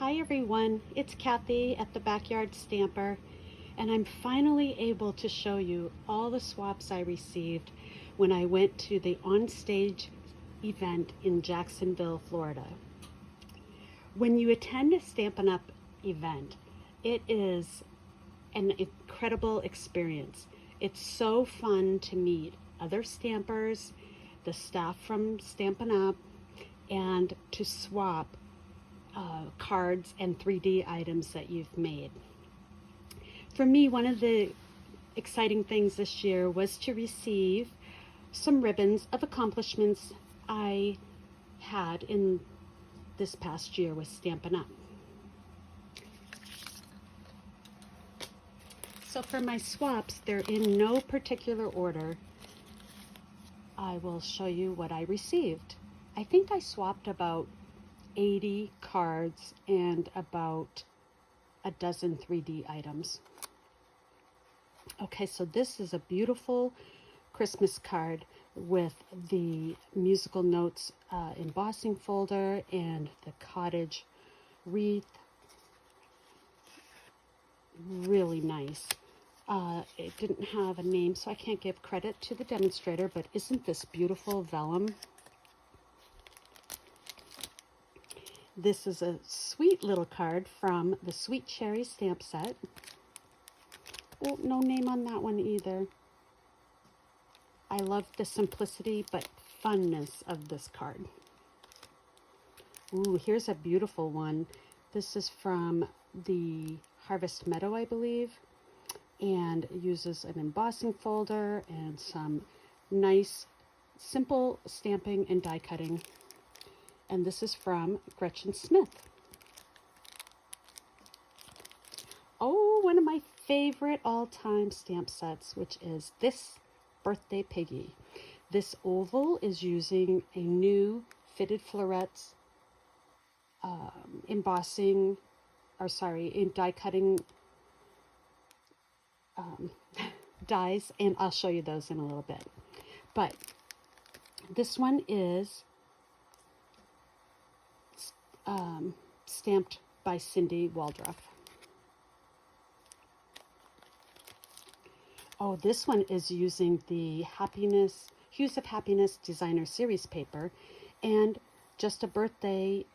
Hi everyone, it's Kathy at the Backyard Stamper, and I'm finally able to show you all the swaps I received when I went to the OnStage event in Jacksonville, Florida. When you attend a Stampin'Up event, it is an incredible experience. It's so fun to meet other stampers, the staff from Stampin'Up, and to swap cards and 3D items that you've made. For me, one of the exciting things this year was to receive some ribbons of accomplishments I had in this past year with Stampin' Up. So for my swaps, they're in no particular order. I will show you what I received. I think I swapped about 80 cards and about a dozen 3D items. Okay, so this is a beautiful Christmas card with the musical notes embossing folder and the cottage wreath. Really nice. It didn't have a name, so I can't give credit to the demonstrator, but isn't this beautiful vellum? This is a sweet little card from the Sweet Cherry stamp set. Oh, no name on that one either. I love the simplicity but funness of this card. Ooh, here's a beautiful one. This is from the Harvest Meadow, I believe, and uses an embossing folder and some nice, simple stamping and die cutting. And this is from Schmitt. Oh, one of my favorite all-time stamp sets, which is this Birthday Piggy. This oval is using a new fitted florets embossing, or sorry, in die cutting dies, and I'll show you those in a little bit. But this one is stamped by Cindy Waldruff. Oh, this one is using the Hues of Happiness Designer Series paper and just a birthday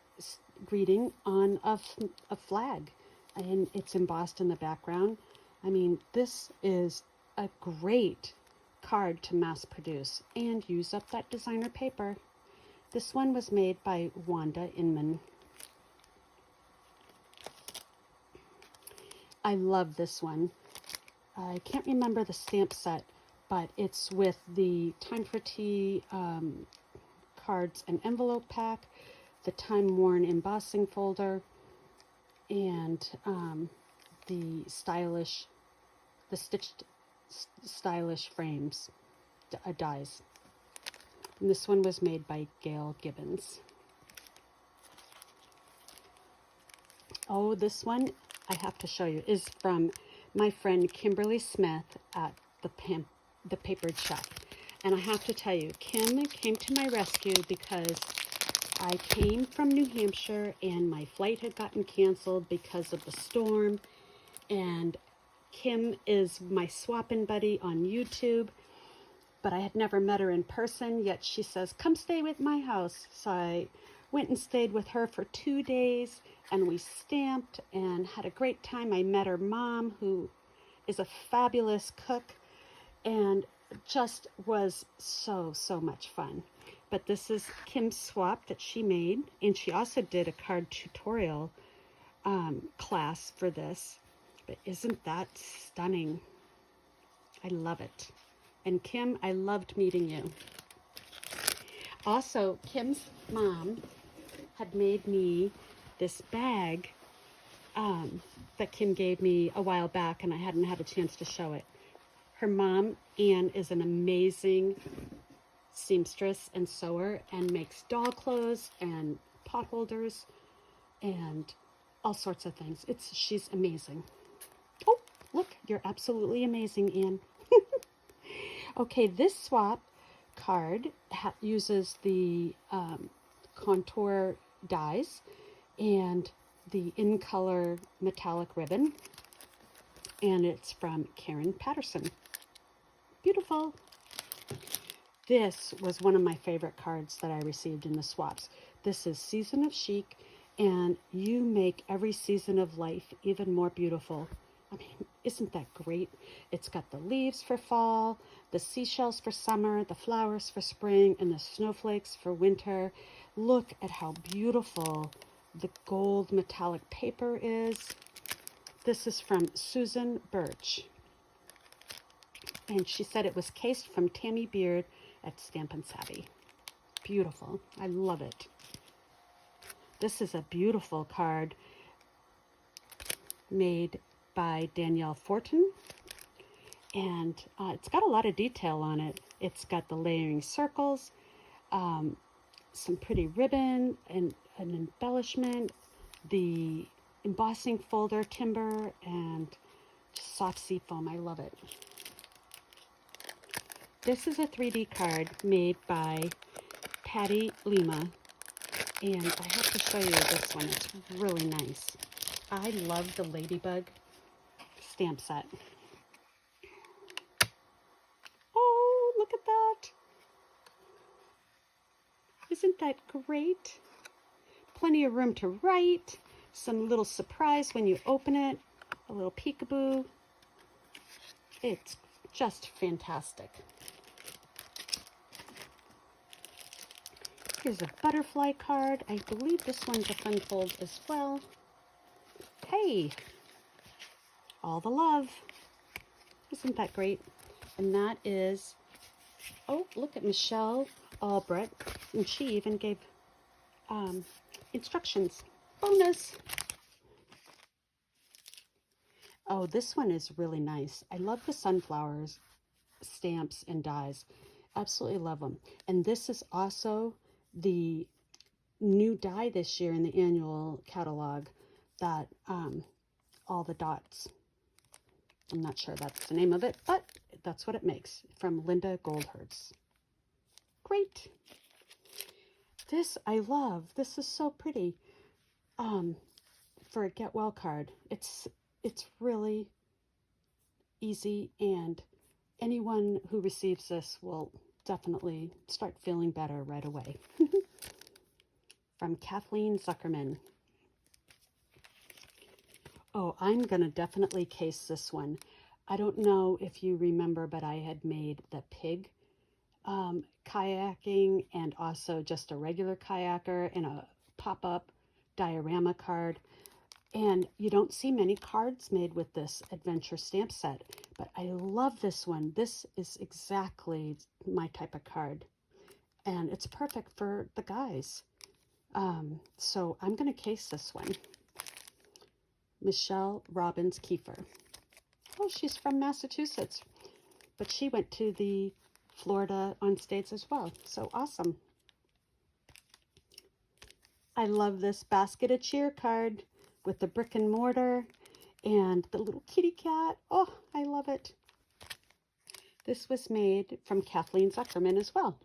greeting on a flag, and it's embossed in the background. I mean, this is a great card to mass produce and use up that designer paper. This one was made by Wanda Inman. I love this one. I can't remember the stamp set, but it's with the Time for Tea cards and envelope pack, the time-worn embossing folder, and the stitched stylish frames, dies. And this one was made by Gail Gibbons. Oh, this one I have to show you is from my friend Kimberly Smith at the Papered Chef. And I have to tell you, Kim came to my rescue because I came from New Hampshire and my flight had gotten canceled because of the storm. And Kim is my swapping buddy on YouTube, but I had never met her in person, yet she says, come stay with my house. So I went and stayed with her for 2 days, and we stamped and had a great time. I met her mom, who is a fabulous cook, and just was so much fun. But this is Kim's swap that she made, and she also did a card tutorial class for this. But isn't that stunning? I love it. And Kim, I loved meeting you. Also, Kim's mom had made me this bag that Kim gave me a while back, and I hadn't had a chance to show it. Her mom, Anne, is an amazing seamstress and sewer and makes doll clothes and pot holders and all sorts of things. She's amazing. Oh, look, you're absolutely amazing, Anne. Okay, this swap card uses the contour dies, and the in color metallic ribbon, and it's from Karen Patterson. Beautiful. This was one of my favorite cards that I received in the swaps. This is Season of Chic, and you make every season of life even more beautiful. I mean, isn't that great? It's got the leaves for fall, the seashells for summer, the flowers for spring, and the snowflakes for winter. Look at how beautiful the gold metallic paper is. This is from Susan Birch, and she said it was cased from Tammy Beard at Stampin' Savvy. Beautiful. I love it. This is a beautiful card made by Danielle Fortin, and it's got a lot of detail on it. It's got the layering circles, some pretty ribbon and an embellishment, the embossing folder timber, and soft sea foam. I love it. This is a 3D card made by Patty Lima, and I have to show you this one. It's really nice. I love the Ladybug stamp set. Oh, look at that. Isn't that great? Plenty of room to write, some little surprise when you open it, a little peekaboo. It's just fantastic. Here's a butterfly card. I believe this one's a fun fold as well. Hey, all the love. Isn't that great? And that is, oh, look at Michelle Albrecht, and she even gave instructions. Bonus. Oh, this one is really nice. I love the sunflowers stamps and dies. Absolutely love them. And this is also the new die this year in the annual catalog, that all the dots. I'm not sure that's the name of it, but that's what it makes, from Linda Goldhertz. Great. This I love. This is so pretty. For a get well card. It's really easy, and anyone who receives this will definitely start feeling better right away. From Kathleen Zuckerman. Oh, I'm going to definitely case this one. I don't know if you remember, but I had made the pig kayaking, and also just a regular kayaker and a pop-up diorama card. And you don't see many cards made with this adventure stamp set, but I love this one. This is exactly my type of card, and it's perfect for the guys. So I'm going to case this one. Michelle Robbins Kiefer. Oh, she's from Massachusetts, but she went to the Florida OnStage as well. So awesome. I love this Basket of Cheer card with the brick and mortar and the little kitty cat. Oh, I love it. This was made from Kathleen Zuckerman as well.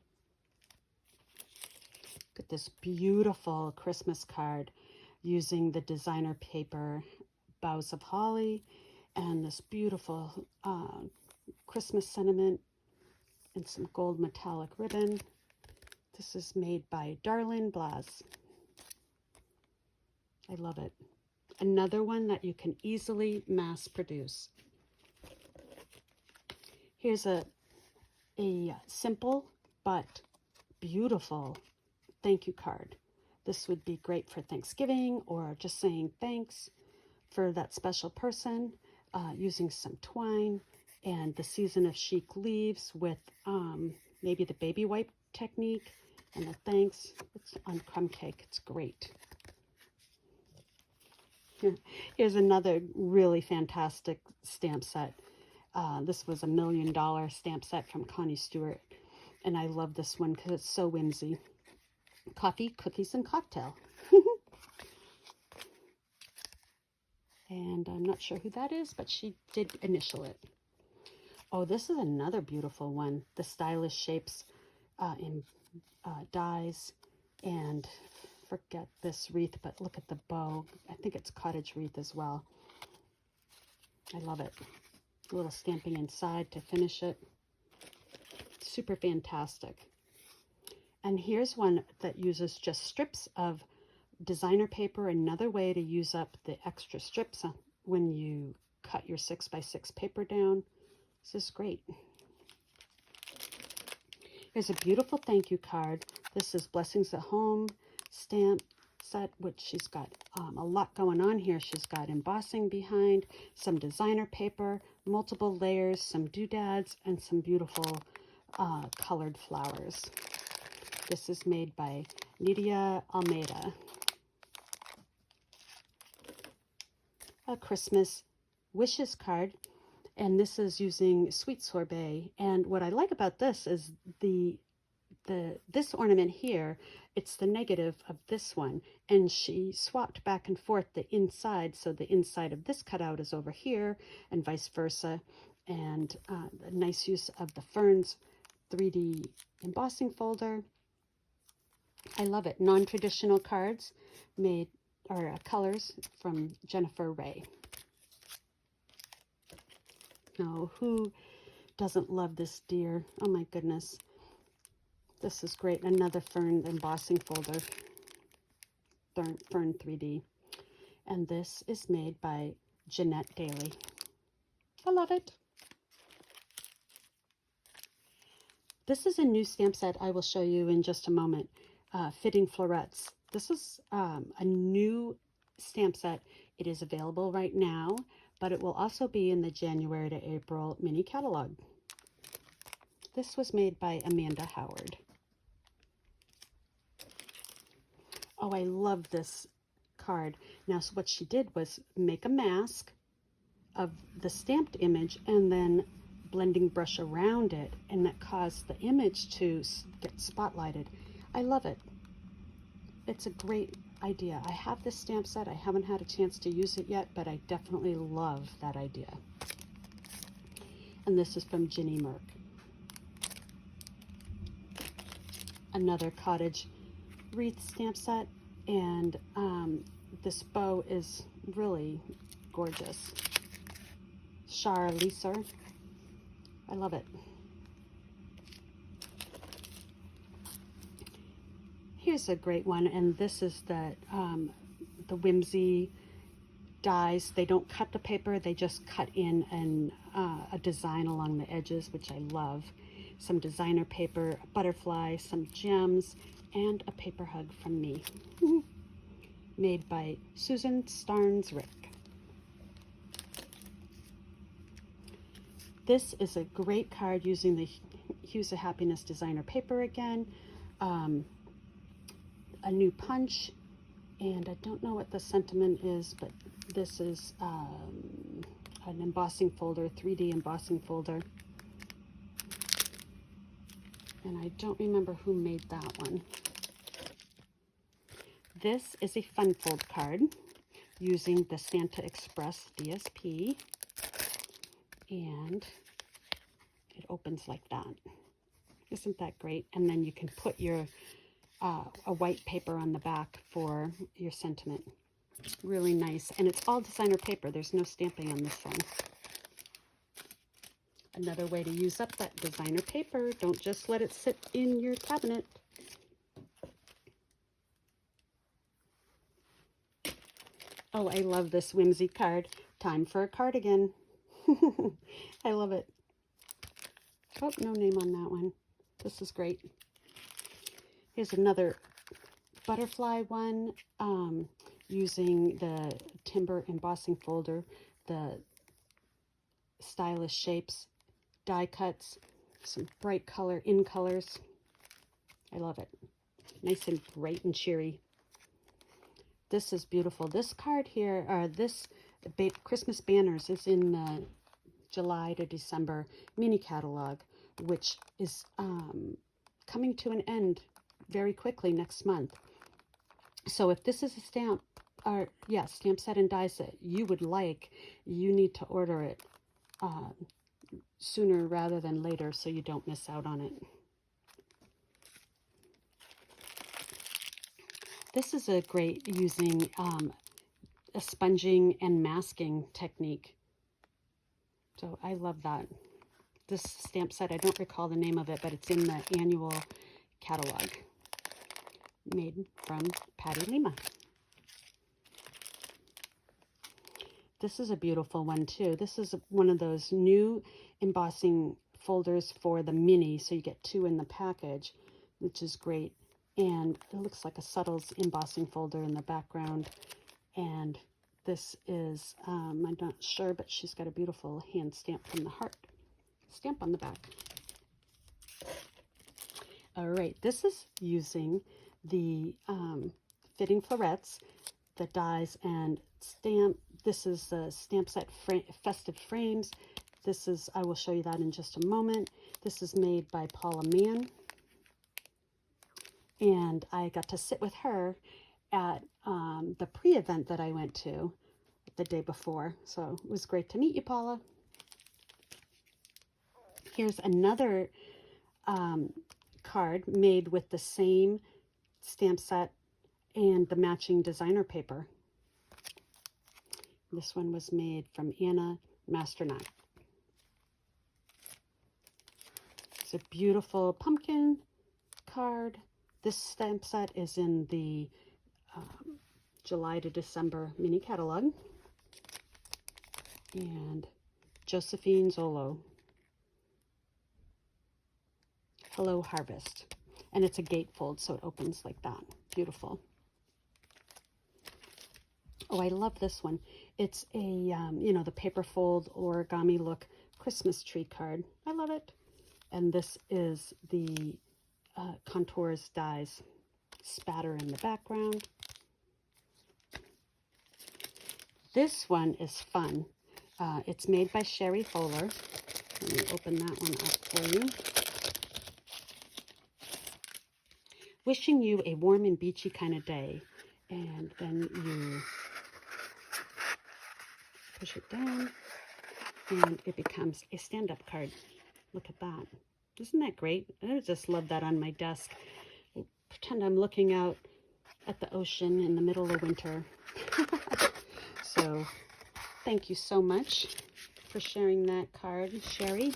Look at this beautiful Christmas card using the designer paper Boughs of Holly and this beautiful Christmas sentiment and some gold metallic ribbon. This is made by Darlene Blas. I love it. Another one that you can easily mass produce. Here's a simple but beautiful thank you card. This would be great for Thanksgiving, or just saying thanks for that special person, using some twine and the Season of Chic leaves with maybe the baby wipe technique and the thanks. It's on crumb cake. It's great. Here's another really fantastic stamp set. This was $1 million stamp set from Connie Stewart, and I love this one because it's so whimsy. Coffee, cookies, and cocktail. And I'm not sure who that is, but she did initial it. Oh, this is another beautiful one. The stylish shapes in dies and forget this wreath, but look at the bow. I think it's cottage wreath as well. I love it. A little stamping inside to finish it. Super fantastic. And here's one that uses just strips of designer paper. Another way to use up the extra strips when you cut your 6x6 paper down. This is great. Here's a beautiful thank you card. This is Blessings at Home stamp set, which she's got a lot going on here. She's got embossing behind, some designer paper, multiple layers, some doodads, and some beautiful colored flowers. This is made by Nidia Almeida. A Christmas wishes card, and this is using Sweet Sorbet. And what I like about this is this ornament here, it's the negative of this one, and she swapped back and forth the inside, so the inside of this cutout is over here and vice versa. And a nice use of the Ferns 3D embossing folder. I love it. Non-traditional cards made, or colors from Jennifer Ray. Oh, who doesn't love this deer? Oh my goodness. This is great. Another Fern embossing folder. Fern 3D. And this is made by Jeanette Daly. I love it. This is a new stamp set I will show you in just a moment. Fitting Florets. This is a new stamp set. It is available right now, but it will also be in the January to April mini catalog. This was made by Amanda Howard. Oh, I love this card. Now, so what she did was make a mask of the stamped image and then blending brush around it, and that caused the image to get spotlighted. I love it. It's a great idea. I have this stamp set. I haven't had a chance to use it yet, but I definitely love that idea. And this is from Ginny Merck. Another cottage wreath stamp set, and this bow is really gorgeous. Shar Leeser. I love it. Here's a great one, and this is the Whimsy dies. They don't cut the paper, they just cut in a design along the edges, which I love. Some designer paper, a butterfly, some gems, and a paper hug from me. Made by Susan Starnes-Rick. This is a great card using the Hues of Happiness designer paper again. A new punch, and I don't know what the sentiment is, but this is an embossing folder, 3D embossing folder. And I don't remember who made that one. This is a fun fold card using the Santa Express DSP, and it opens like that. Isn't that great? And then you can put your a white paper on the back for your sentiment. Really nice. And it's all designer paper. There's no stamping on this one. Another way to use up that designer paper. Don't just let it sit in your cabinet. Oh, I love this Whimsy card. Time for a cardigan. I love it. Oh, no name on that one. This is great. Here's another butterfly one using the timber embossing folder, the stylish shapes, die cuts, some bright color in colors. I love it. Nice and bright and cheery. This is beautiful. This card here, this Christmas banners is in the July to December mini catalog, which is coming to an end very quickly next month. So if this is a stamp set and die set you would like, you need to order it sooner rather than later so you don't miss out on it. This is a great using a sponging and masking technique. So I love that. This stamp set, I don't recall the name of it, but it's in the annual catalog. Made from Patty Lima. This is a beautiful one too. This is one of those new embossing folders for the mini, so you get 2 in the package, which is great. And it looks like a subtle embossing folder in the background. And this is, I'm not sure, but she's got a beautiful hand stamp from the heart stamp on the back. All right, this is using the fitting florets, the dies and stamp. This is the stamp set festive frames. This is, I will show you that in just a moment. This is made by Paula Mann. And I got to sit with her at the pre-event that I went to the day before. So it was great to meet you, Paula. Here's another card made with the same stamp set and the matching designer paper. This one was made from Anna Masterknot. It's a beautiful pumpkin card. This stamp set is in the July to December mini catalog. And Josephine Zolo. Hello Harvest. And it's a gatefold, so it opens like that. Beautiful. Oh, I love this one. It's a, you know, the paper fold origami look Christmas tree card. I love it. And this is the Contours dies spatter in the background. This one is fun. It's made by Sherry Holler. Let me open that one up for you. Wishing you a warm and beachy kind of day. And then you push it down and it becomes a stand-up card. Look at that. Isn't that great? I just love that on my desk. I pretend I'm looking out at the ocean in the middle of winter. So thank you so much for sharing that card, Sherry.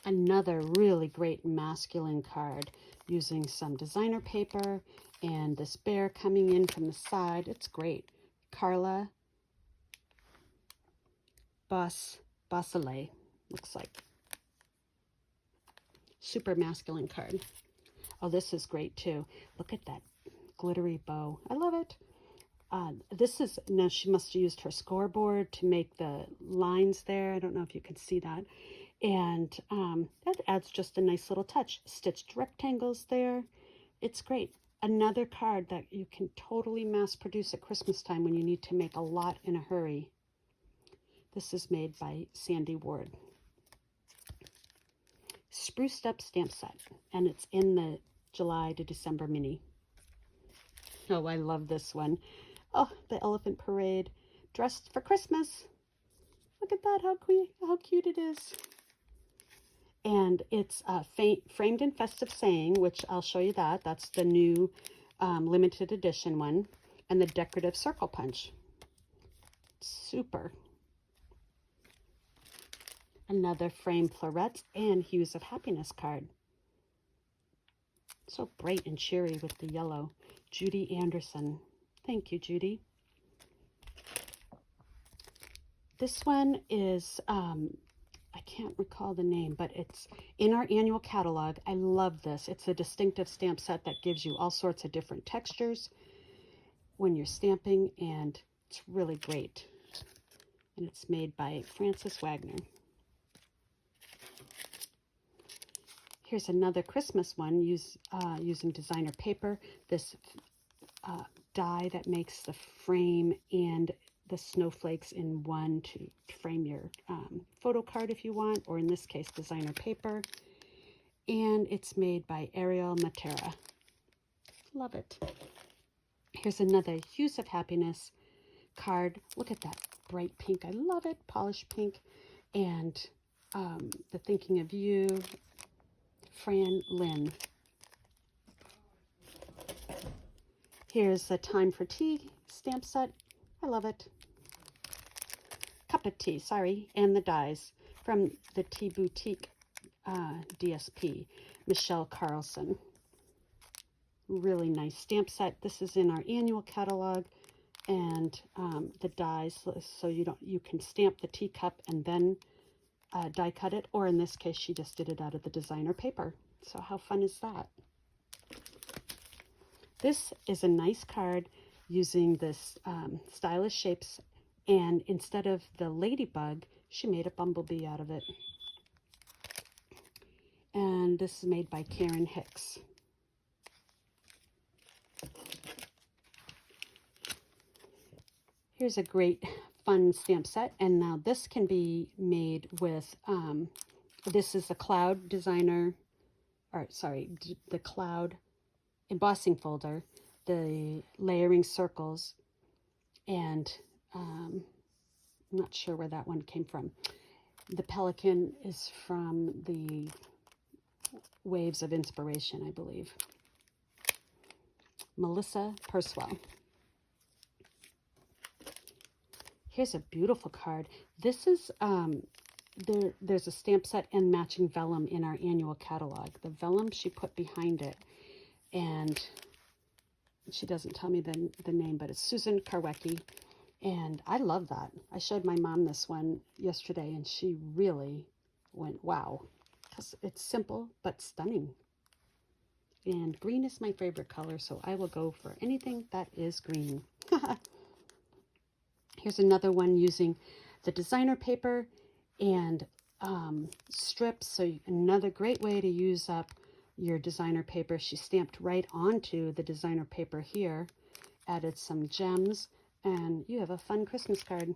Another really great masculine card using some designer paper and this bear coming in from the side. It's great. Carla Bosselet, looks like. Super masculine card. Oh, this is great too. Look at that glittery bow. I love it. This is, now she must have used her scoreboard to make the lines there. I don't know if you could see that. And that adds just a nice little touch. Stitched rectangles there. It's great. Another card that you can totally mass produce at Christmas time when you need to make a lot in a hurry. This is made by Sandy Ward. Spruced up stamp set, and it's in the July to December mini. Oh, I love this one. Oh, the Elephant Parade dressed for Christmas. Look at that, how cute it is. And it's framed in festive saying, which I'll show you that. That's the new limited edition one. And the decorative circle punch. Super. Another framed florets and Hues of Happiness card. So bright and cheery with the yellow. Judy Anderson. Thank you, Judy. This one is, I can't recall the name, but it's in our annual catalog. I love this. It's a distinctive stamp set that gives you all sorts of different textures when you're stamping, and it's really great. And it's made by Frances Wagner. Here's another Christmas one using designer paper. This die that makes the frame and the snowflakes in one to frame your photo card if you want, or in this case, designer paper. And it's made by Ariel Matera. Love it. Here's another Hues of Happiness card. Look at that bright pink. I love it. Polished pink. And the Thinking of You, Fran Lynn. Here's a Time for Tea stamp set. I love it. Cup of tea, sorry, and the dies from the Tea Boutique DSP, Michelle Carlson. Really nice stamp set. This is in our annual catalog, and the dies, so you can stamp the teacup and then die cut it, or in this case she just did it out of the designer paper. So how fun is that? This is a nice card using this stylish shapes, and instead of the ladybug, she made a bumblebee out of it. And this is made by Karen Hicks. Here's a great fun stamp set, and now this can be made with, this is the Cloud Designer, or sorry, the Cloud embossing folder, the layering circles, and I'm not sure where that one came from. The Pelican is from the Waves of Inspiration, I believe. Melissa Purswell. Here's a beautiful card. This is, there's a stamp set and matching vellum in our annual catalog. The vellum she put behind it, and she doesn't tell me the name, but it's Susan Karwecki, and I love that. I showed my mom this one yesterday, and she really went, wow, because it's simple but stunning. And green is my favorite color, so I will go for anything that is green. Here's another one using the designer paper and strips. So another great way to use up your designer paper. She stamped right onto the designer paper here, added some gems, and you have a fun Christmas card.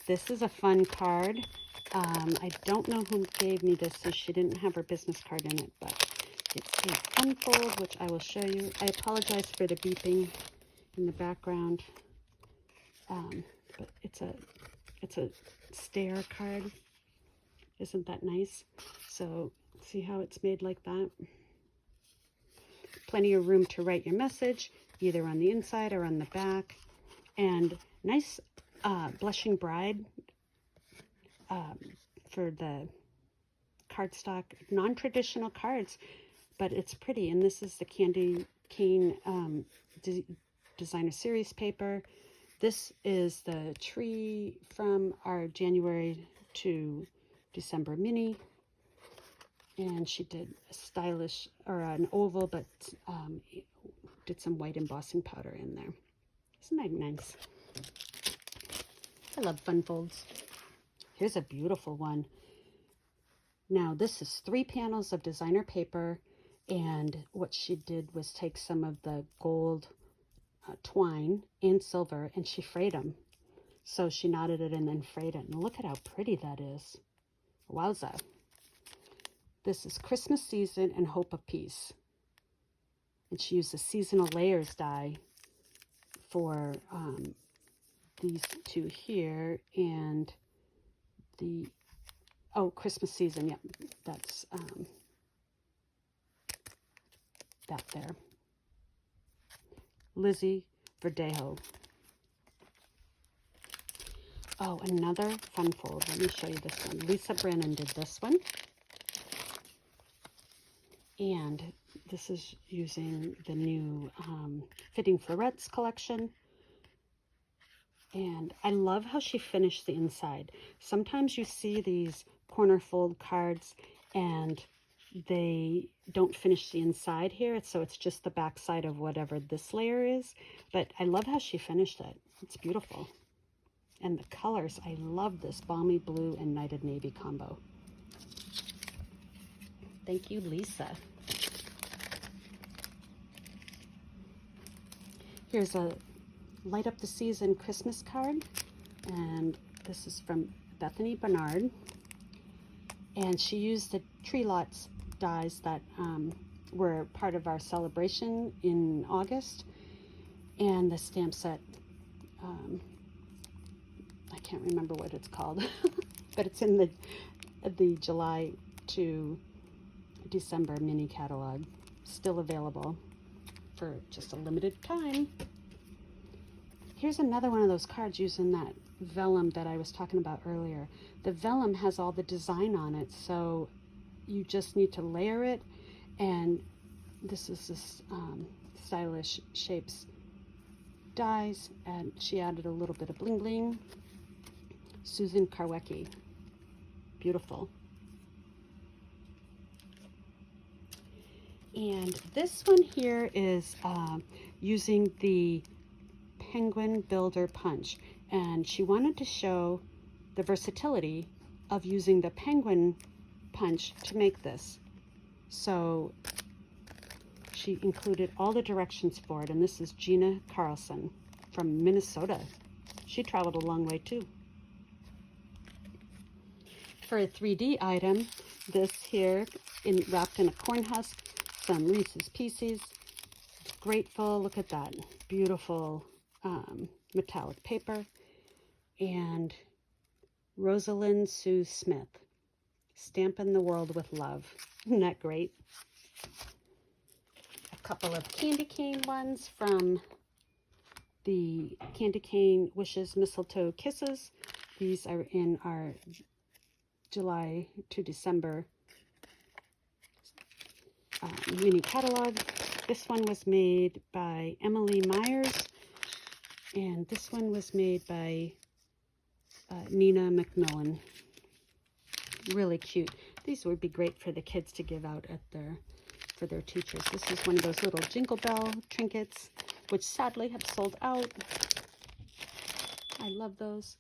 This is a fun card. I don't know who gave me this, so she didn't have her business card in it, but it's a unfold, which I will show you. I apologize for the beeping in the background, but it's a stair card. Isn't that nice? So see how it's made like that? Plenty of room to write your message, either on the inside or on the back. And nice blushing bride for the cardstock, non-traditional cards, but it's pretty. And this is the Candy Cane Designer Series paper. This is the tree from our January to December mini, and she did a stylish, or an oval, but did some white embossing powder in there. Isn't that nice? I love fun folds. Here's a beautiful one. Now this is 3 panels of designer paper, and what she did was take some of the gold twine and silver, and she frayed them. So she knotted it and then frayed it, and look at how pretty that is. Wowza. This is Christmas Season and Hope of Peace. And she used the seasonal layers die for these two here, and the, oh, Christmas Season, yep, that's that there. Lizzie Verdejo. Oh, another fun fold. Let me show you this one. Lisa Brennan did this one. And this is using the new Fitting Florets collection. And I love how she finished the inside. Sometimes you see these corner fold cards and they don't finish the inside here, so it's just the back side of whatever this layer is. But I love how she finished it. It's beautiful. And the colors, I love this balmy blue and knighted navy combo. Thank you, Lisa. Here's a Light Up the Season Christmas card, and this is from Bethany Bernard. And she used the Tree Lots dies that were part of our celebration in August, and the stamp set, I can't remember what it's called, but it's in the July to December mini catalog. still available for just a limited time. Here's another one of those cards using that vellum that I was talking about earlier. The vellum has all the design on it, so you just need to layer it. And this is this Stylish Shapes dies, and she added a little bit of bling bling. Susan Karwecki, beautiful. And this one here is using the Penguin Builder Punch, and she wanted to show the versatility of using the penguin punch to make this. So she included all the directions for it, and this is Gina Carlson from Minnesota. She traveled a long way too. For a 3D item, this here wrapped in a corn husk, some Reese's Pieces, Grateful, look at that, beautiful metallic paper, and Rosalind Sue Smith, Stampin' the World with Love. Isn't that great? A couple of candy cane ones from the Candy Cane Wishes Mistletoe Kisses. These are in our July to December mini catalog. This one was made by Emily Myers, and this one was made by Nina McMillan. Really cute. These would be great for the kids to give out at for their teachers. This is one of those little Jingle Bell trinkets, which sadly have sold out. I love those.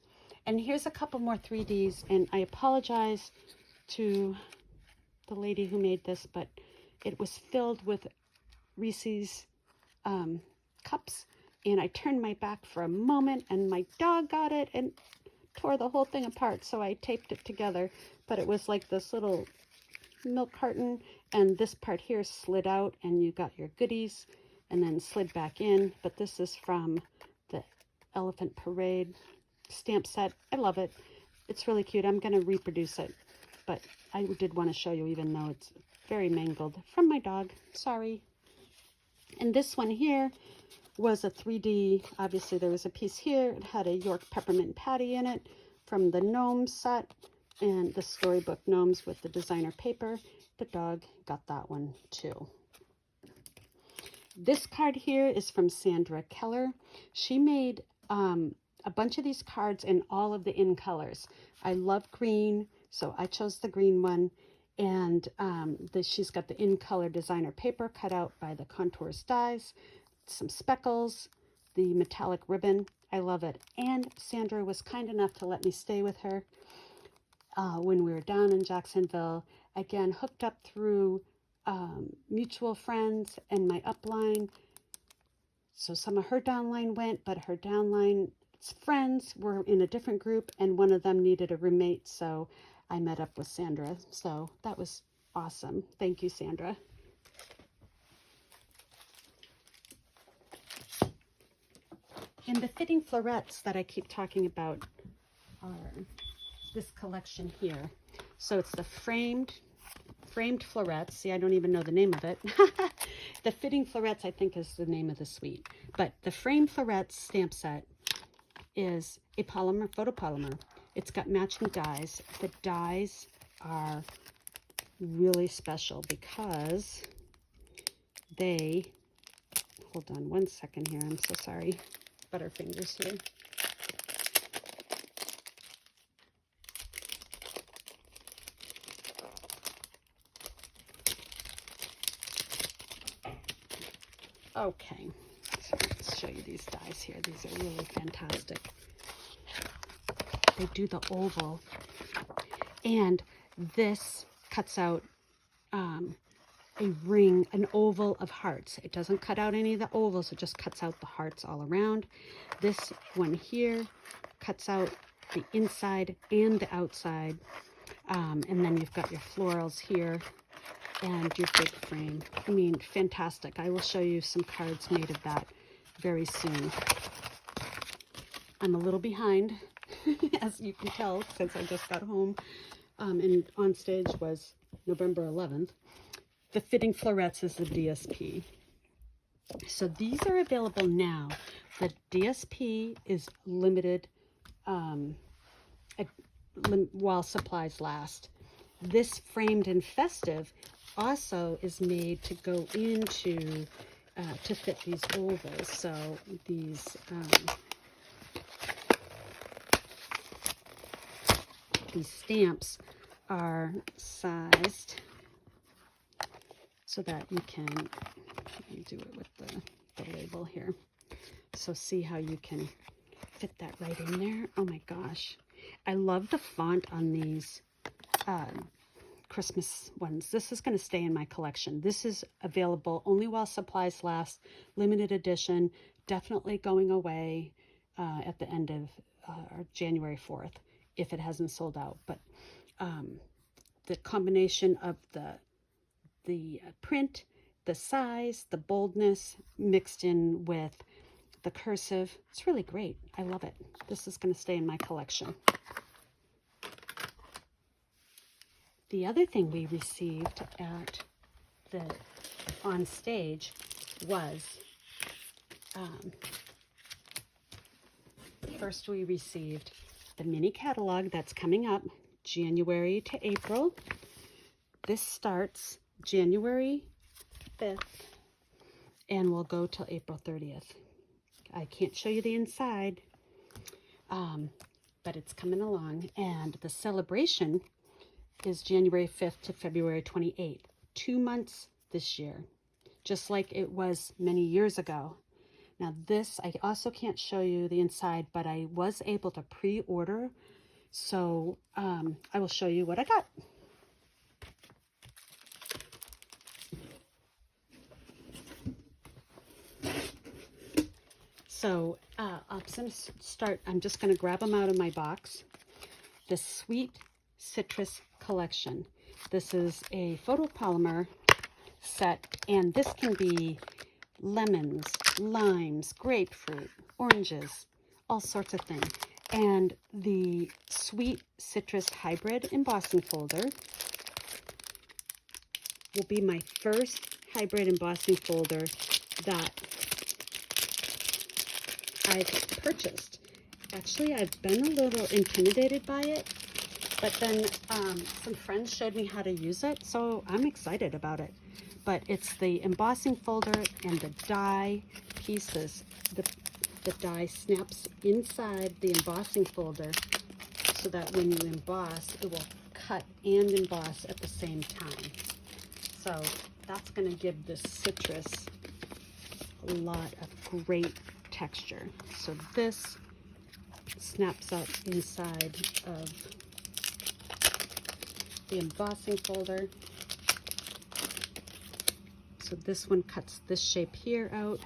And here's a couple more 3Ds, and I apologize to the lady who made this, but it was filled with Reese's cups, and I turned my back for a moment, and my dog got it and tore the whole thing apart, so I taped it together. But it was like this little milk carton, and this part here slid out, and you got your goodies, and then slid back in. But this is from the Elephant Parade stamp set. I love it. It's really cute. I'm going to reproduce it, but I did want to show you, even though it's very mangled, from my dog. Sorry. And this one here was a 3D. Obviously, there was a piece here. It had a York Peppermint Patty in it from the Gnome set and the Storybook Gnomes with the designer paper. The dog got that one too. This card here is from Sandra Keller. She made a bunch of these cards in all of the in colors. I love green, so I chose the green one. And she's got the in color designer paper cut out by the Contours dies, some speckles, the metallic ribbon. I love it. And Sandra was kind enough to let me stay with her when we were down in Jacksonville. Again, hooked up through mutual friends and my upline. So some of her downline went, but her downline's friends were in a different group, and one of them needed a roommate, so I met up with Sandra. So that was awesome. Thank you, Sandra. And the fitting florets that I keep talking about are this collection here. So it's the framed florets. See, I don't even know the name of it. The fitting florets, I think, is the name of the suite. But the framed florets stamp set is a polymer, photopolymer. It's got matching dies. The dies are really special because they, hold on one second here, I'm so sorry, butterfingers here. Okay, so let's show you these dies here. These are really fantastic. They do the oval, and this cuts out a ring, an oval of hearts. It doesn't cut out any of the ovals, it just cuts out the hearts all around. This one here cuts out the inside and the outside, and then you've got your florals here and your big frame. I mean, fantastic. I will show you some cards made of that very soon. I'm a little behind, as you can tell, since I just got home, and OnStage was November 11th. the fitting florets is the DSP. So these are available now. The DSP is limited while supplies last. This framed and festive also is made to go into to fit these ovals. So these stamps are sized so that you can, let me do it with the label here. So see how you can fit that right in there. Oh my gosh. I love the font on these Christmas ones. This is going to stay in my collection. This is available only while supplies last, limited edition, definitely going away at the end of January 4th if it hasn't sold out. But the combination of the print, the size, the boldness mixed in with the cursive, it's really great. I love it. This is going to stay in my collection. The other thing we received at the OnStage was, first we received the mini catalog that's coming up January to April. This starts January 5th and will go till April 30th. I can't show you the inside, but it's coming along. And the celebration is January 5th to February 28th. 2 months this year, just like it was many years ago. Now this, I also can't show you the inside, but I was able to pre-order. So I will show you what I got. So I'm just going to grab them out of my box. The Sweet Citrus Collection. This is a photopolymer set, and this can be lemons, limes, grapefruit, oranges, all sorts of things. And the Sweet Citrus Hybrid embossing folder will be my first hybrid embossing folder that I've purchased. Actually, I've been a little intimidated by it, but then some friends showed me how to use it, so I'm excited about it. But it's the embossing folder and the die pieces. The die snaps inside the embossing folder so that when you emboss, it will cut and emboss at the same time. So that's going to give this citrus a lot of great texture. So this snaps up inside of the embossing folder. So this one cuts this shape here out.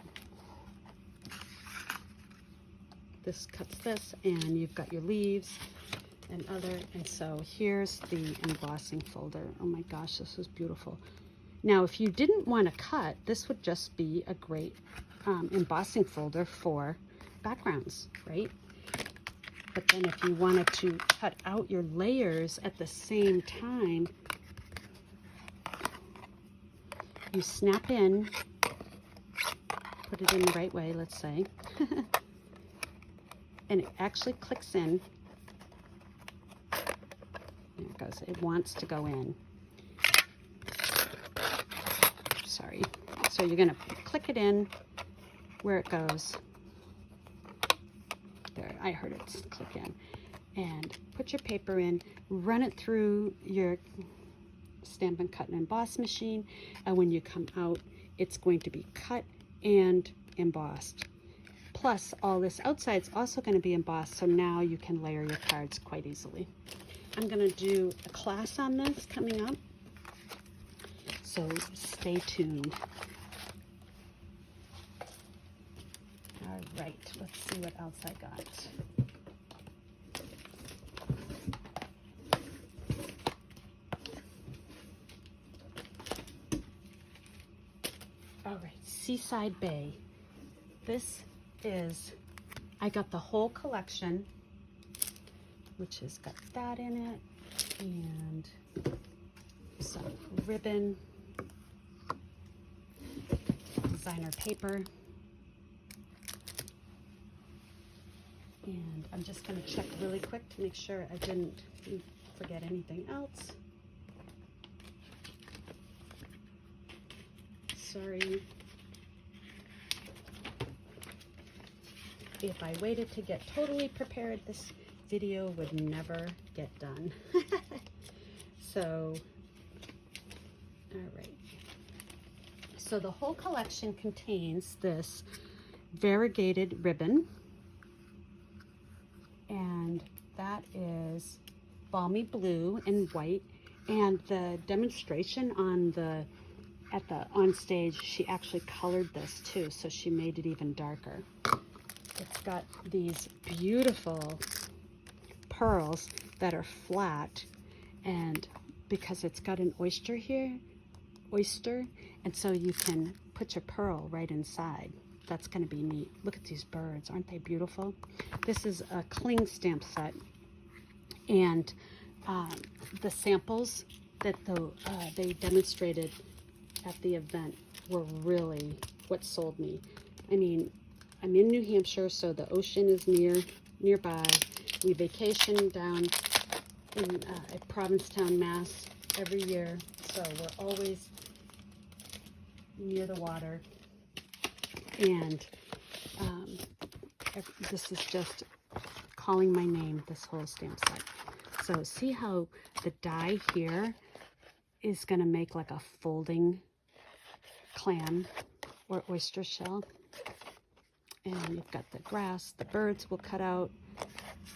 This cuts this, and you've got your leaves and other. And so here's the embossing folder. Oh my gosh, this is beautiful. Now, if you didn't want to cut, this would just be a great embossing folder for backgrounds, right? But then if you wanted to cut out your layers at the same time, you snap in, put it in the right way, let's say, and it actually clicks in. There it goes. It wants to go in. Sorry. So you're going to click it in where it goes. There, I heard it click in. And put your paper in, run it through your Stampin' Cut and Emboss machine, and when you come out, it's going to be cut and embossed. Plus, all this outside is also going to be embossed, so now you can layer your cards quite easily. I'm going to do a class on this coming up, so stay tuned. All right, let's see what else I got. All right, Seaside Bay. This is, I got the whole collection, which has got that in it, and some ribbon, designer paper. And I'm just going to check really quick to make sure I didn't forget anything else. Sorry. If I waited to get totally prepared, this video would never get done. So, all right. So the whole collection contains this variegated ribbon, and that is balmy blue and white. And the demonstration at the OnStage, she actually colored this too, so she made it even darker. It's got these beautiful pearls that are flat, and because it's got an oyster here, and so you can put your pearl right inside. That's going to be neat. Look at these birds. Aren't they beautiful? This is a cling stamp set, and the samples that they demonstrated at the event were really what sold me. I mean, I'm in New Hampshire, so the ocean is nearby. We vacation down in Provincetown, Mass every year, so we're always near the water. And this is just calling my name, this whole stamp set. So see how the die here is going to make like a folding clam or oyster shell. And you've got the grass, the birds will cut out,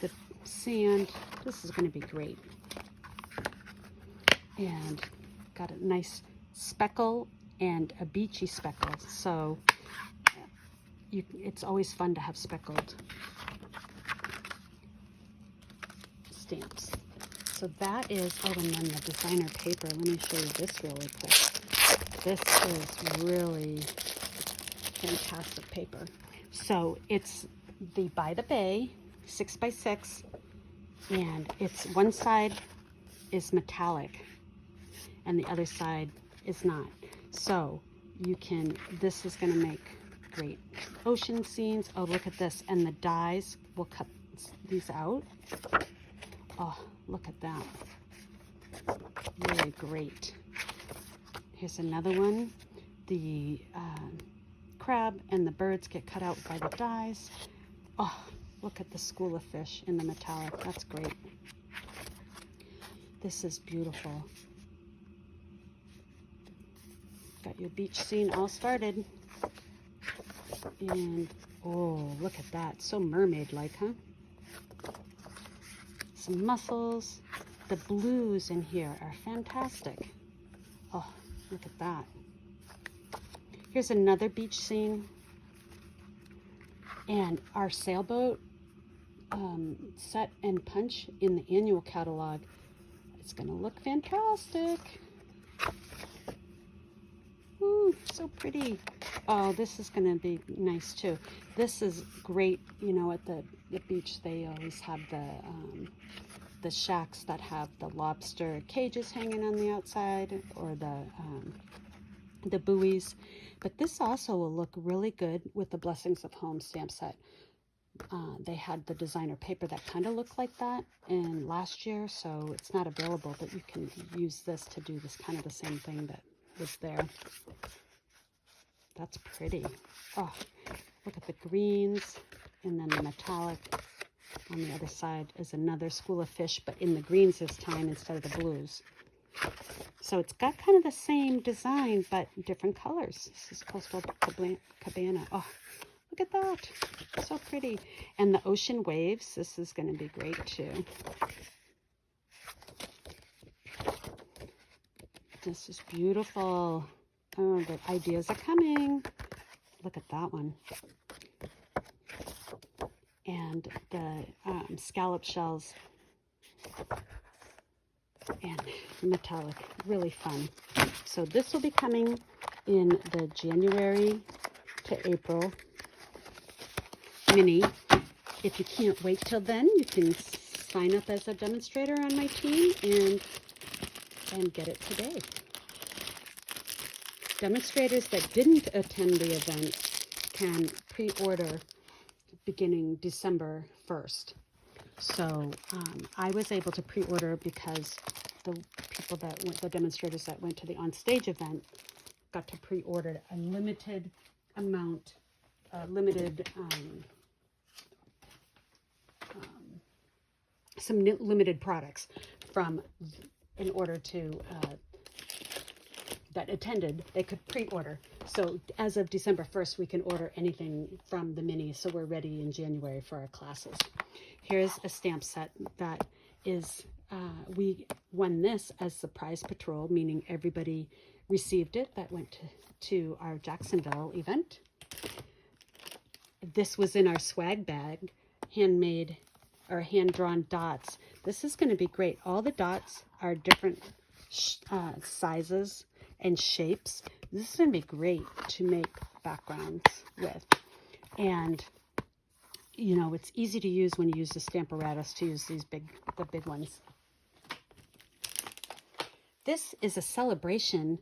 the sand. This is going to be great. And got a nice speckle and a beachy speckle. So it's always fun to have speckled stamps. So that is, oh, and then the designer paper. Let me show you this really quick. This is really fantastic paper. So it's the By the Bay 6x6, and it's one side is metallic and the other side is not. So you can, this is going to make great ocean scenes. Oh, look at this. And the dies will cut these out. Oh, look at that. Really great. Here's another one. The crab and the birds get cut out by the dies. Oh, look at the school of fish in the metallic. That's great. This is beautiful. Got your beach scene all started. And oh, look at that. So mermaid-like, huh? Some mussels. The blues in here are fantastic. Oh, look at that. Here's another beach scene. And our sailboat set and punch in the annual catalog. It's going to look fantastic. Ooh, so pretty. Oh, this is going to be nice too. This is great. You know, at the beach, they always have the shacks that have the lobster cages hanging on the outside, or the buoys. But this also will look really good with the Blessings of Home stamp set. They had the designer paper that kind of looked like that in last year, so it's not available, but you can use this to do this kind of the same thing that was there. That's pretty. Oh, look at the greens, and then the metallic on the other side is another school of fish, but in the greens this time instead of the blues. So it's got kind of the same design, but different colors. This is Coastal Cabana. Oh, look at that. So pretty. And the ocean waves, this is going to be great too. This is beautiful. Oh, the ideas are coming. Look at that one. And the scallop shells and metallic, really fun. So this will be coming in the January to April mini. If you can't wait till then, you can sign up as a demonstrator on my team and get it today. demonstrators that didn't attend the event can pre-order beginning December 1st. So I was able to pre-order because the people that went, the demonstrators that went to the OnStage event, got to pre-order a limited amount, some limited products from, in order to, that attended, they could pre-order. So as of December 1st, we can order anything from the mini, so we're ready in January for our classes. Here's a stamp set that is, we won this as the prize patrol, meaning everybody received it that went to our Jacksonville event. This was in our swag bag, handmade or hand-drawn dots. This is going to be great. All the dots are different sizes and shapes. This is going to be great to make backgrounds with. And you know, it's easy to use when you use the Stamparatus to use these the big ones. This is a celebration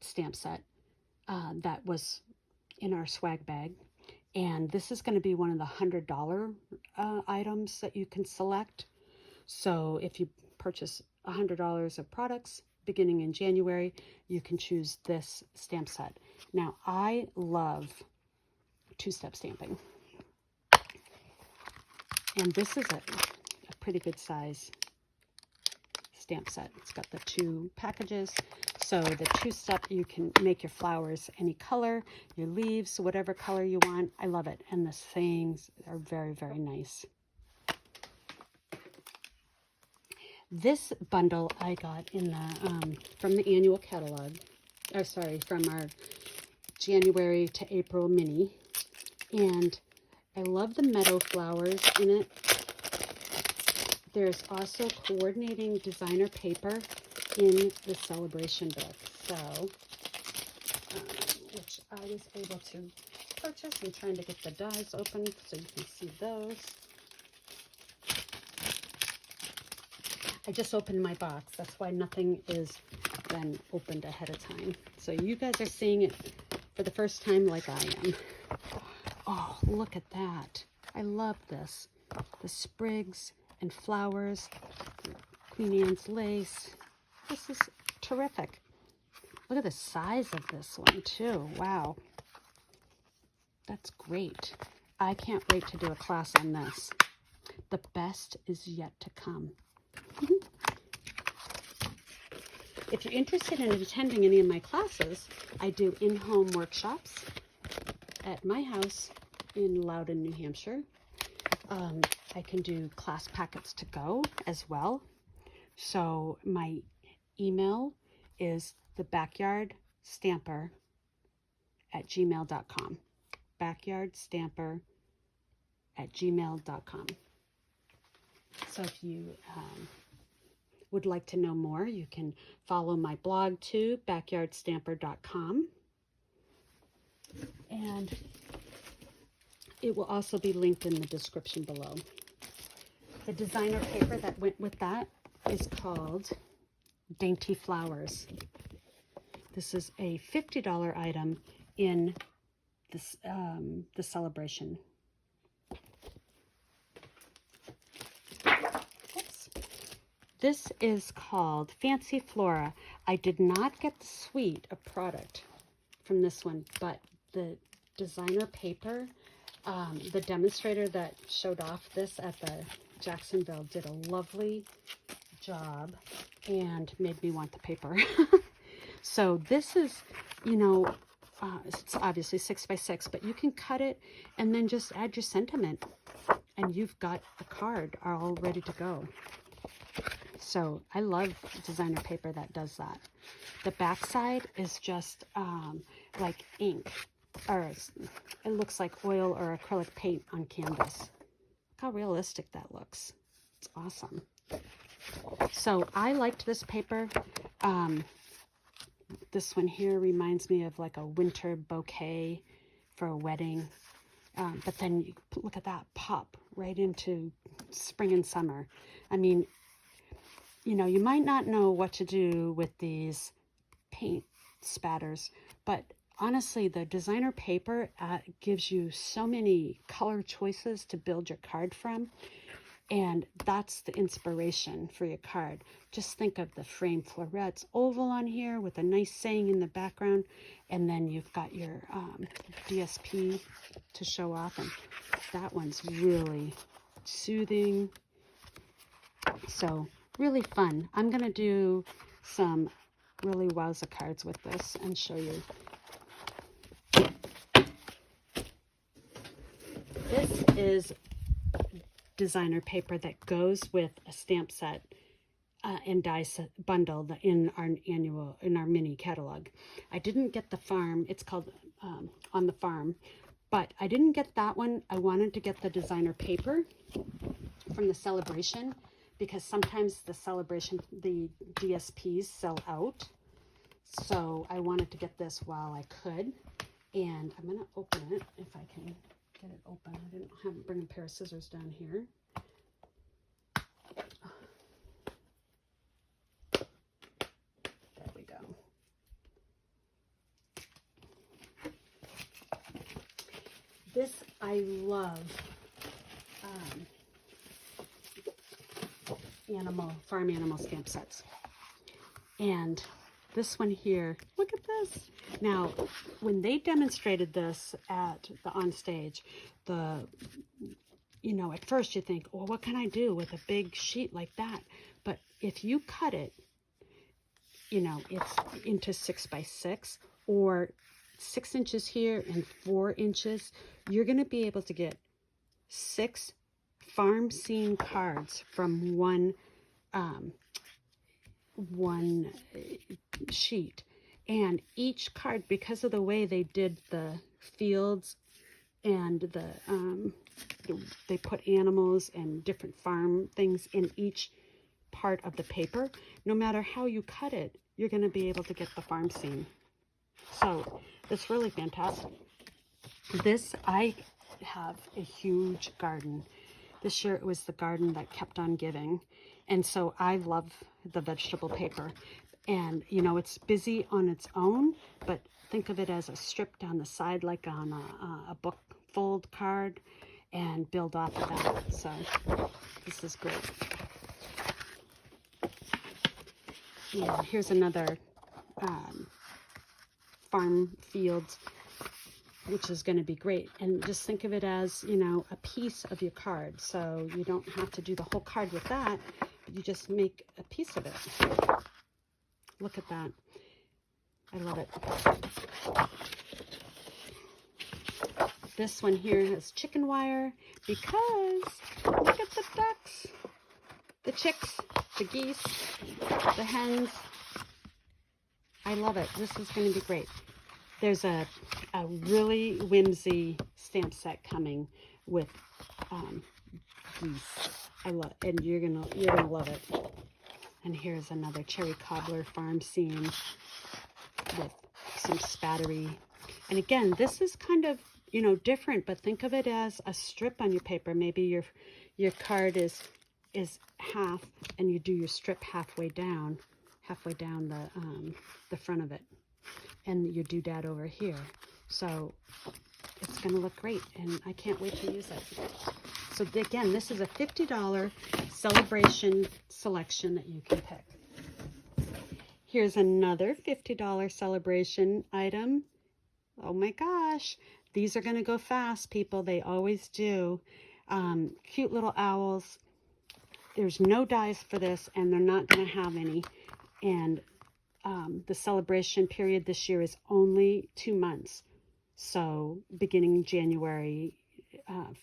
stamp set that was in our swag bag. And this is going to be one of the $100 items that you can select. So if you purchase $100 of products beginning in January, you can choose this stamp set. Now, I love two-step stamping. And this is a pretty good size stamp set. It's got the 2 packages. So the two-step, you can make your flowers any color, your leaves, whatever color you want. I love it. And the sayings are very, very nice. This bundle I got in the from the annual catalog. Oh, sorry, from our January to April mini. And I love the meadow flowers in it. There's also coordinating designer paper in the celebration book, so which I was able to purchase. I'm trying to get the dies open so you can see those. I just opened my box. That's why nothing is then opened ahead of time. So you guys are seeing it for the first time like I am. Oh, look at that. I love this. The sprigs and flowers, Queen Anne's lace. This is terrific. Look at the size of this one too. Wow. That's great. I can't wait to do a class on this. The best is yet to come. If you're interested in attending any of my classes, I do in-home workshops at my house in Loudon, New Hampshire. I can do class packets to go as well. So my email is the BackyardStamper@gmail.com. BackyardStamper@gmail.com. So if you would like to know more, you can follow my blog too, BackyardStamper.com. And it will also be linked in the description below. The designer paper that went with that is called Dainty Flowers. This is a $50 item in this, the celebration. Oops. This is called Fancy Flora. I did not get the suite of product from this one, but the designer paper, the demonstrator that showed off this at the Jacksonville did a lovely job and made me want the paper. So this is, you know, it's obviously 6x6, but you can cut it and then just add your sentiment and you've got a card all ready to go. So I love designer paper that does that. The back side is just like ink, or it looks like oil or acrylic paint on canvas. Look how realistic that looks. It's awesome. So I liked this paper. This one here reminds me of like a winter bouquet for a wedding. But then you look at that, pop right into spring and summer. I mean, you know, you might not know what to do with these paint spatters. But honestly, the designer paper gives you so many color choices to build your card from. And that's the inspiration for your card. Just think of the frame florets oval on here with a nice saying in the background. And then you've got your DSP to show off. And that one's really soothing. So really fun. I'm going to do some really wowza cards with this and show you. This is designer paper that goes with a stamp set and die set bundle in our mini catalog. I didn't get the farm. It's called On the Farm, but I didn't get that one. I wanted to get the designer paper from the Celebration because sometimes the Celebration, the DSPs sell out. So I wanted to get this while I could, and I'm gonna open it if I can get it open. I didn't bring a pair of scissors down here. There we go. This I love. Farm animal stamp sets. And this one here, look at this. Now, when they demonstrated this at the OnStage, at first you think, well, what can I do with a big sheet like that? But if you cut it, it's into 6 by 6 or 6 inches here and 4 inches, you're going to be able to get 6 farm scene cards from one sheet. And each card, because of the way they did the fields and they put animals and different farm things in each part of the paper, no matter how you cut it, you're going to be able to get the farm scene. So it's really fantastic. I have a huge garden. This year it was the garden that kept on giving. And so I love the vegetable paper. And, it's busy on its own, but think of it as a strip down the side, like on a book fold card, and build off of that. So this is great. Yeah, here's another farm field, which is going to be great. And just think of it as, a piece of your card. So you don't have to do the whole card with that, but you just make a piece of it. Look at that. I love it. This one here has chicken wire because look at the ducks, the chicks, the geese, the hens. I love it. This is going to be great. There's a really whimsy stamp set coming with geese. I love it, and you're gonna love it. And here's another cherry cobbler farm scene with some spattery. And again, this is kind of different, but think of it as a strip on your paper. Maybe your card is half, and you do your strip halfway down the front of it, and you do that over here. So it's going to look great, and I can't wait to use it. So again, this is a $50 Celebration selection that you can pick. Here's another $50 Celebration item. Oh my gosh, these are going to go fast, people. They always do. Cute little owls. There's no dies for this, and they're not going to have any. And the celebration period this year is only 2 months. So beginning January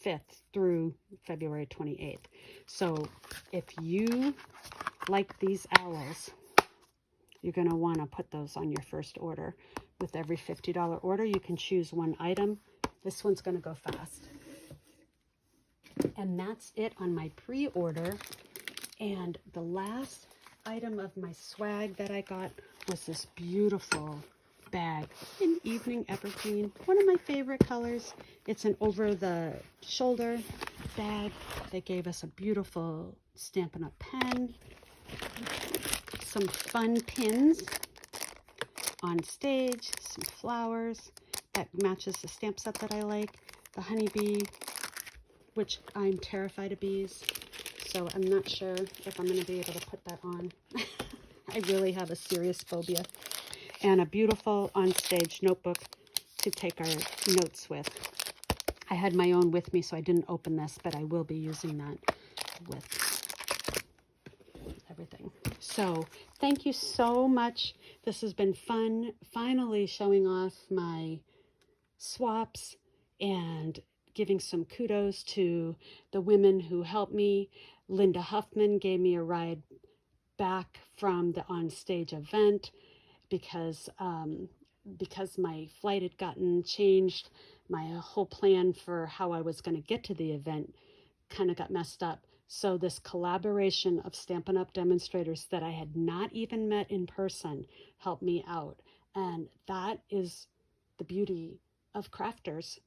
5th through February 28th. So if you like these owls, you're going to want to put those on your first order. With every $50 order, you can choose one item. This one's going to go fast. And that's it on my pre-order. And the last item of my swag that I got was this beautiful bag in Evening Evergreen, one of my favorite colors. It's an over-the-shoulder bag. They gave us a beautiful Stampin' Up pen, some fun pins OnStage, some flowers that matches the stamp set that I like, the honeybee, which I'm terrified of bees, so I'm not sure if I'm going to be able to put that on. I really have a serious phobia. And a beautiful OnStage notebook to take our notes with. I had my own with me, so I didn't open this, but I will be using that with everything. So thank you so much. This has been fun, finally showing off my swaps and giving some kudos to the women who helped me. Linda Huffman gave me a ride back from the OnStage event because my flight had gotten changed. My whole plan for how I was going to get to the event kind of got messed up. So this collaboration of Stampin' Up! Demonstrators that I had not even met in person helped me out. And that is the beauty of crafters.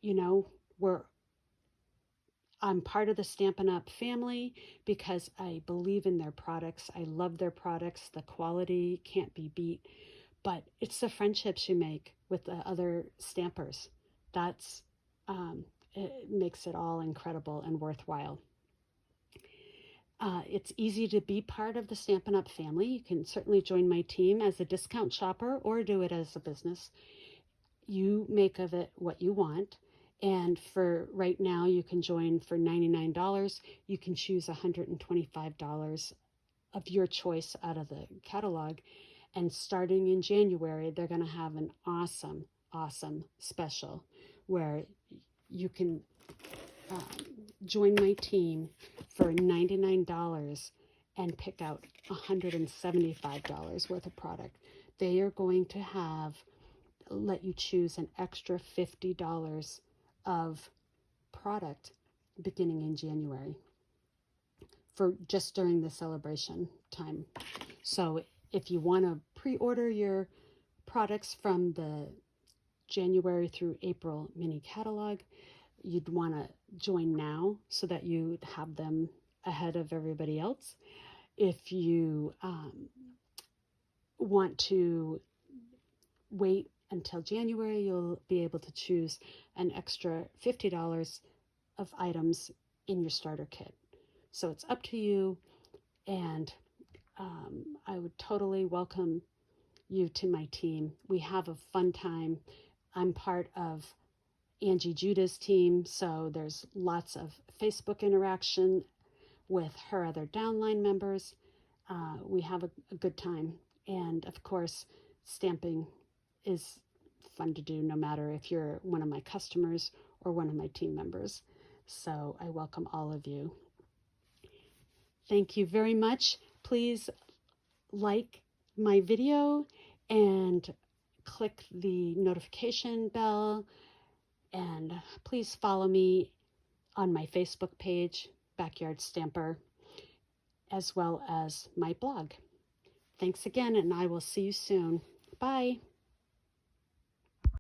You know, I'm part of the Stampin' Up! Family because I believe in their products. I love their products. The quality can't be beat. But it's the friendships you make with the other stampers. That's it makes it all incredible and worthwhile. It's easy to be part of the Stampin' Up! Family. You can certainly join my team as a discount shopper or do it as a business. You make of it what you want. And for right now, you can join for $99. You can choose $125 of your choice out of the catalog. And starting in January, they're going to have an awesome, awesome special where you can join my team for $99 and pick out $175 worth of product. They are going to let you choose an extra $50 of product beginning in January for just during the celebration time. So if you want to pre-order your products from the January through April mini catalog, you'd want to join now so that you have them ahead of everybody else. If you want to wait until January, you'll be able to choose an extra $50 of items in your starter kit. So it's up to you, and I would totally welcome you to my team. We have a fun time. I'm part of Angie Judah's team, so there's lots of Facebook interaction with her other downline members. We have a good time, and of course, stamping is fun to do no matter if you're one of my customers or one of my team members. So I welcome all of you. Thank you very much. Please like my video and click the notification bell, and please follow me on my Facebook page, Backyard Stamper, as well as my blog. Thanks again, and I will see you soon. Bye.